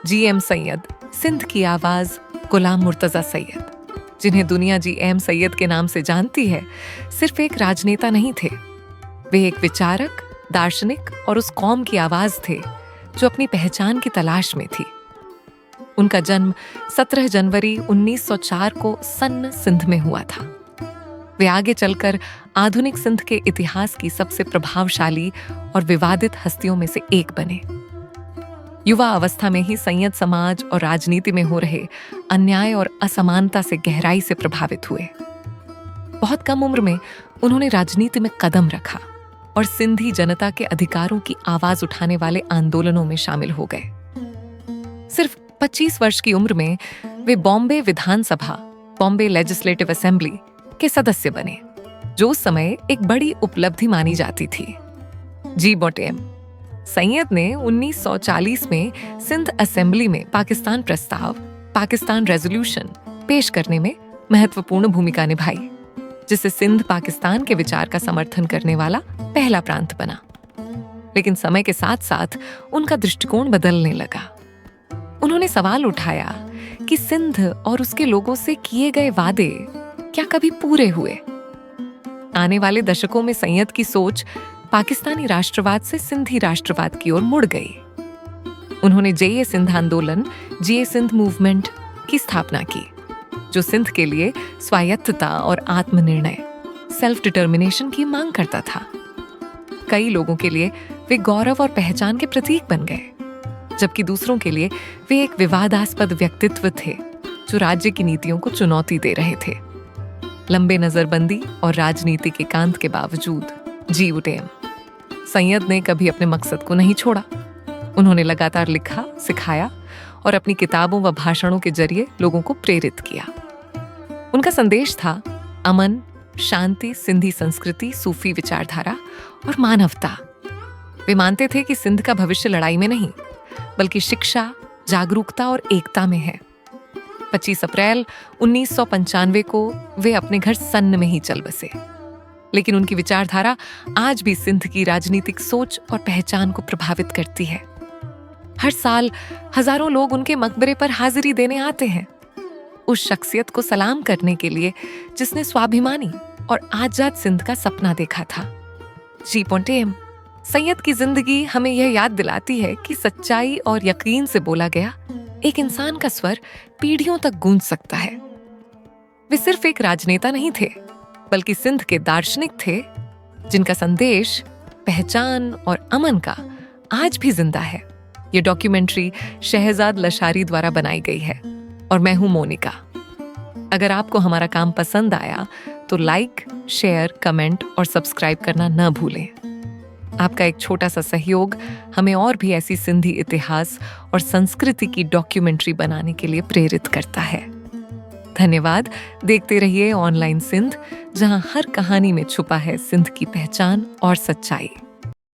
GM Syed, Sindh की आवाज गुलाम मुर्तजा सैयद, जिन्हें दुनिया GM सैयद के नाम से जानती है, सिर्फ एक राजनेता नहीं थे। वे एक विचारक, दार्शनिक और उस कौम की आवाज थे जो अपनी पहचान की तलाश में थी। उनका जन्म 17 जनवरी 1904 को सन्न सिंध में हुआ था। वे आगे चलकर आधुनिक सिंध के इतिहास की सबसे प्रभावशाली और विवादित हस्तियों में से एक बने। युवा अवस्था में ही सैयद समाज और राजनीति में हो रहे अन्याय और असमानता से गहराई से प्रभावित हुए। बहुत कम उम्र में उन्होंने राजनीति में कदम रखा और सिंधी जनता के अधिकारों की आवाज उठाने वाले आंदोलनों में शामिल हो गए। सिर्फ 25 वर्ष की उम्र में वे बॉम्बे विधानसभा, बॉम्बे लेजिस्लेटिव असेंबली के सदस्य बने, जो उस समय एक बड़ी उपलब्धि मानी जाती थी। GM सैयद ने 1940 में सिंध असेंबली में पाकिस्तान प्रस्ताव, पाकिस्तान रेजोल्यूशन पेश करने में महत्वपूर्ण भूमिका निभाई, जिससे सिंध पाकिस्तान के विचार का समर्थन करने वाला पहला प्रांत बना। लेकिन समय के साथ साथ उनका दृष्टिकोण बदलने लगा। उन्होंने सवाल उठाया कि सिंध और उसके लोगों से किए गए वादे क्या कभी पूरे हुए। आने वाले दशकों में सैयद की सोच पाकिस्तानी राष्ट्रवाद से सिंधी राष्ट्रवाद की ओर मुड़ गई। उन्होंने JA सिंध आंदोलन, GA सिंध मूवमेंट की स्थापना की, जो सिंध के लिए स्वायत्तता और आत्मनिर्णय, सेल्फ डिटर्मिनेशन की मांग करता था। कई लोगों के लिए वे गौरव और पहचान के प्रतीक बन गए, जबकि दूसरों के लिए वे एक विवादास्पद व्यक्तित्व थे जो राज्य की नीतियों को चुनौती दे रहे थे। लंबे नजरबंदी और राजनीतिक एकांत के बावजूद GM सैयद ने कभी अपने मकसद को नहीं छोड़ा। उन्होंने लगातार लिखा, सिखाया और अपनी किताबों व भाषणों के जरिए लोगों को प्रेरित किया। उनका संदेश था अमन, शांति, सिंधी संस्कृति, सूफी विचारधारा और मानवता। वे मानते थे कि सिंध का भविष्य लड़ाई में नहीं, बल्कि शिक्षा, जागरूकता और एकता में है। 25 अप्रैल 1995 को वे अपने घर सन्न में ही चल बसे। लेकिन उनकी विचारधारा आज भी सिंध की राजनीतिक सोच और पहचान को प्रभावित करती है। हर साल हजारों लोग उनके मकबरे पर हाजिरी देने आते हैं, उस शख्सियत को सलाम करने के लिए जिसने स्वाभिमानी और आजाद सिंध का सपना देखा था। GM सैयद की जिंदगी हमें यह याद दिलाती है कि सच्चाई और यकीन से बोला गया एक इंसान का स्वर पीढ़ियों तक गूंज सकता है। वे सिर्फ एक राजनेता नहीं थे, बल्कि सिंध के दार्शनिक थे, जिनका संदेश पहचान और अमन का आज भी जिंदा है। ये डॉक्यूमेंट्री शहजाद लशारी द्वारा बनाई गई है और मैं हूं मोनिका। अगर आपको हमारा काम पसंद आया तो लाइक, शेयर, कमेंट और सब्सक्राइब करना न भूलें। आपका एक छोटा सा सहयोग हमें और भी ऐसी सिंधी इतिहास और संस्कृति की डॉक्यूमेंट्री बनाने के लिए प्रेरित करता है। धन्यवाद। देखते रहिए ऑनलाइन सिंध, जहां हर कहानी में छुपा है सिंध की पहचान और सच्चाई।